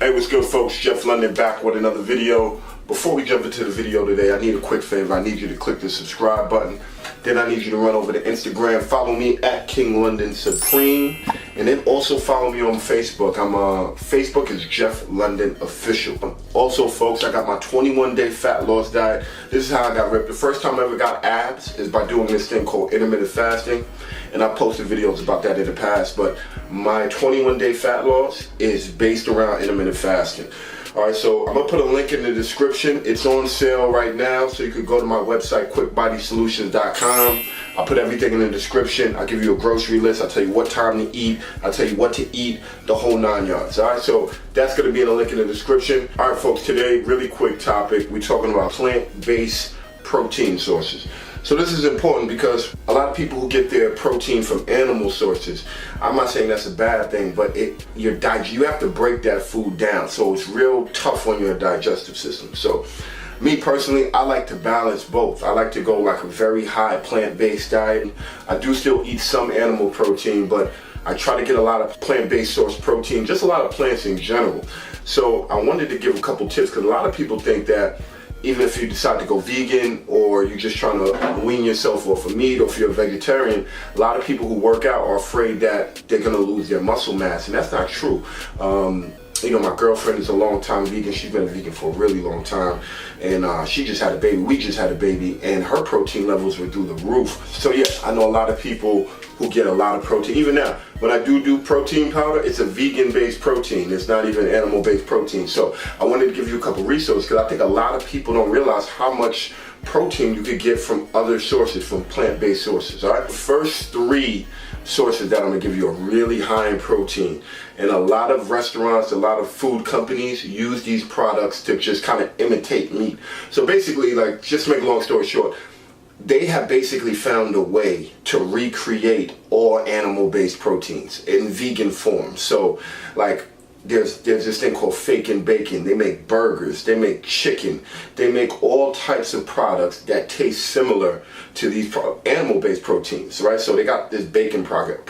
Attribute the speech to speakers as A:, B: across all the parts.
A: Hey, what's good, folks? Jeff London back with another video. Before we jump into the video today, I need a quick favor. I need you to click the subscribe button. Then I need you to run over to Instagram. Follow me at King London Supreme. And then also follow me on Facebook. Facebook is Jeff London Official. Also, folks, I got my 21-day fat loss diet. This is how I got ripped. The first time I ever got abs is by doing this thing called intermittent fasting. And I posted videos about that in the past. But my 21-day fat loss is based around intermittent fasting. Alright, so I'm going to put a link in the description. It's on sale right now, so you can go to my website, quickbodysolutions.com. I'll put everything in the description. I'll give you a grocery list. I'll tell you what time to eat. I'll tell you what to eat, the whole 9 yards. Alright, so that's going to be in the link in the description. Alright, folks, today, really quick topic. We're talking about plant-based protein sources. So this is important because a lot of people who get their protein from animal sources, I'm not saying that's a bad thing, but you have to break that food down. So it's real tough on your digestive system. So me personally, I like to balance both. I like to go like a very high plant-based diet. I do still eat some animal protein, but I try to get a lot of plant-based source protein, just a lot of plants in general. So I wanted to give a couple tips because a lot of people think that even if you decide to go vegan or you're just trying to wean yourself off of meat, or if you're a vegetarian, a lot of people who work out are afraid that they're gonna lose their muscle mass, and that's not true. You know, my girlfriend is a long-time vegan. She's been a vegan for a really long time, and she just had a baby. We just had a baby, and her protein levels were through the roof. So yes, I know a lot of people who get a lot of protein. Even now, when I do protein powder, it's a vegan-based protein. It's not even animal-based protein. So I wanted to give you a couple resources because I think a lot of people don't realize how much protein you could get from other sources, from plant-based sources. All right, the first three sources that I'm gonna give you are really high in protein, and a lot of restaurants, a lot of food companies use these products to just kind of imitate meat. So basically, like, just to make a long story short, they have basically found a way to recreate all animal-based proteins in vegan form. So like there's this thing called fake and bacon. They make burgers, they make chicken, they make all types of products that taste similar to these animal-based proteins, right? So they got this bacon product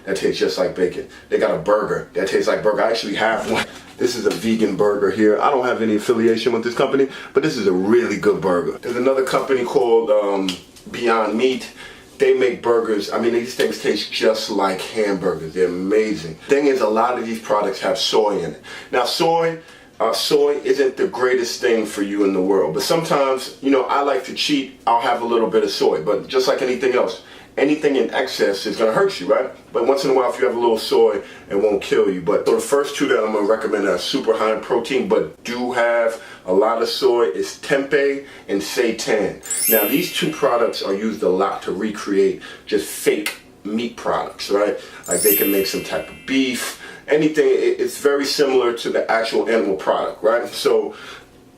A: that tastes just like bacon. They got a burger that tastes like burger. I actually have one. This is a vegan burger here. I don't have any affiliation with this company, but this is a really good burger. There's another company called Beyond Meat. They make burgers. I mean, these things taste just like hamburgers. They're amazing. Thing is, a lot of these products have soy in it. Now, soy isn't the greatest thing for you in the world, but sometimes, you know, I like to cheat. I'll have a little bit of soy, but just like anything else, anything in excess is going to hurt you, right? But once in a while, if you have a little soy, it won't kill you. But so the first two that I'm going to recommend are super high in protein, but do have a lot of soy, is tempeh and seitan. Now, these two products are used a lot to recreate just fake meat products, right? Like they can make some type of beef, anything. It's very similar to the actual animal product, right? So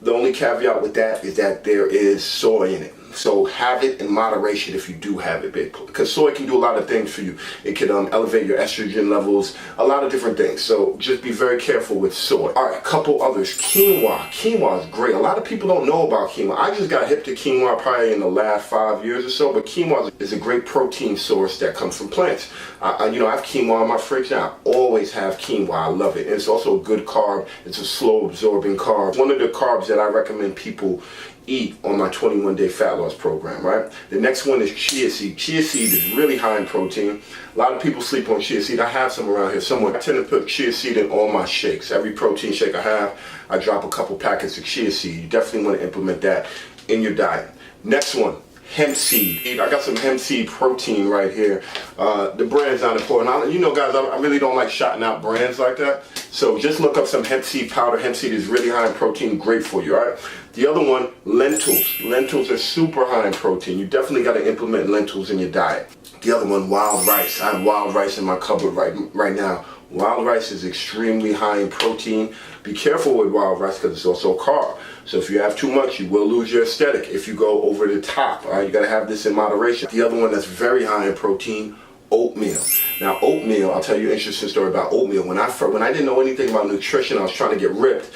A: the only caveat with that is that there is soy in it. So have it in moderation if you do have it, because soy can do a lot of things for you. It can elevate your estrogen levels, a lot of different things. So just be very careful with soy. All right, a couple others. Quinoa. Quinoa is great. A lot of people don't know about quinoa. I just got hip to quinoa probably in the last 5 years or so, but quinoa is a great protein source that comes from plants. You know, I have quinoa in my fridge now. I always have quinoa. I love it. And it's also a good carb. It's a slow absorbing carb. One of the carbs that I recommend people eat on my 21-day fat loss program, right? The next one is chia seed. Chia seed is really high in protein. A lot of people sleep on chia seed. I have some around here somewhere. I tend to put chia seed in all my shakes. Every protein shake I have, I drop a couple packets of chia seed. You definitely want to implement that in your diet. Next one, hemp seed. I got some hemp seed protein right here. The brand's not important. You know, guys, I really don't like shouting out brands like that. So just look up some hemp seed powder. Hemp seed is really high in protein, great for you, all right? The other one, lentils. Lentils are super high in protein. You definitely got to implement lentils in your diet. The other one, wild rice. I have wild rice in my cupboard right now. Wild rice is extremely high in protein. Be careful with wild rice because it's also a carb. So if you have too much, you will lose your aesthetic if you go over the top. All right, you got to have this in moderation. The other one that's very high in protein, oatmeal. Now, oatmeal, I'll tell you an interesting story about oatmeal. When I didn't know anything about nutrition, I was trying to get ripped.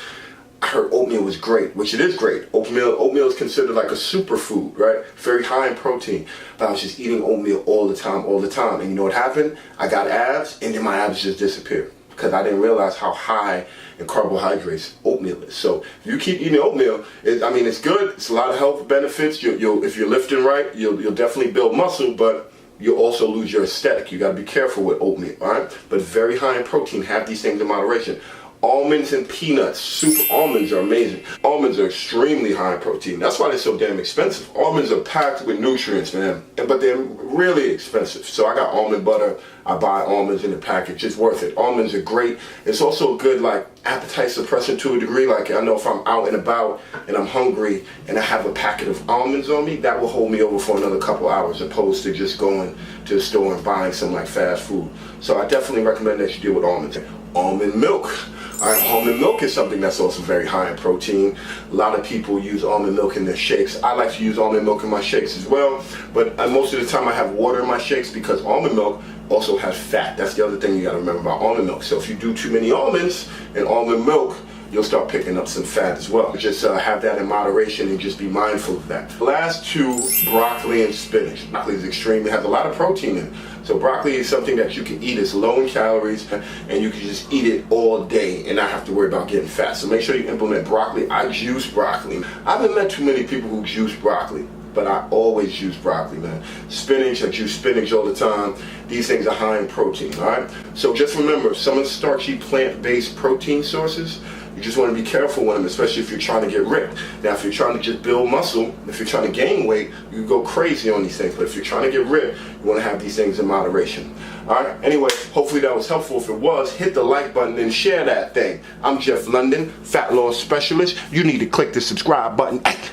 A: I heard oatmeal was great, which it is great. Oatmeal is considered like a superfood, right? Very high in protein. But I was just eating oatmeal all the time. And you know what happened? I got abs, and then my abs just disappeared because I didn't realize how high in carbohydrates oatmeal is. So if you keep eating oatmeal, it's good. It's a lot of health benefits. If you're lifting right, you'll definitely build muscle, but you'll also lose your aesthetic. You got to be careful with oatmeal, all right? But very high in protein. Have these things in moderation. Almonds and peanuts. Super almonds are amazing. Almonds are extremely high in protein. That's why they're so damn expensive. Almonds are packed with nutrients, man, but they're really expensive. So I got almond butter. I buy almonds in the package. It's worth it. Almonds are great. It's also a good appetite suppressant to a degree. Like I know if I'm out and about and I'm hungry and I have a packet of almonds on me, that will hold me over for another couple hours, opposed to just going to the store and buying some fast food. So I definitely recommend that you deal with almonds. Almond milk. Almond milk is something that's also very high in protein. A lot of people use almond milk in their shakes. I like to use almond milk in my shakes as well, but most of the time I have water in my shakes because almond milk also has fat. That's the other thing you got to remember about almond milk. So if you do too many almonds in almond milk, you'll start picking up some fat as well. Just have that in moderation and just be mindful of that. Last two, broccoli and spinach. Broccoli is extremely, has a lot of protein in it. So broccoli is something that you can eat. It's low in calories and you can just eat it all day and not have to worry about getting fat. So make sure you implement broccoli. I juice broccoli. I haven't met too many people who juice broccoli, but I always use broccoli, man. Spinach, I juice spinach all the time. These things are high in protein, all right? So just remember, some of the starchy plant-based protein sources, you just want to be careful with them, especially if you're trying to get ripped. Now, if you're trying to just build muscle, if you're trying to gain weight, you go crazy on these things. But if you're trying to get ripped, you want to have these things in moderation. All right? Anyway, hopefully that was helpful. If it was, hit the like button and share that thing. I'm Jeff London, Fat Loss Specialist. You need to click the subscribe button.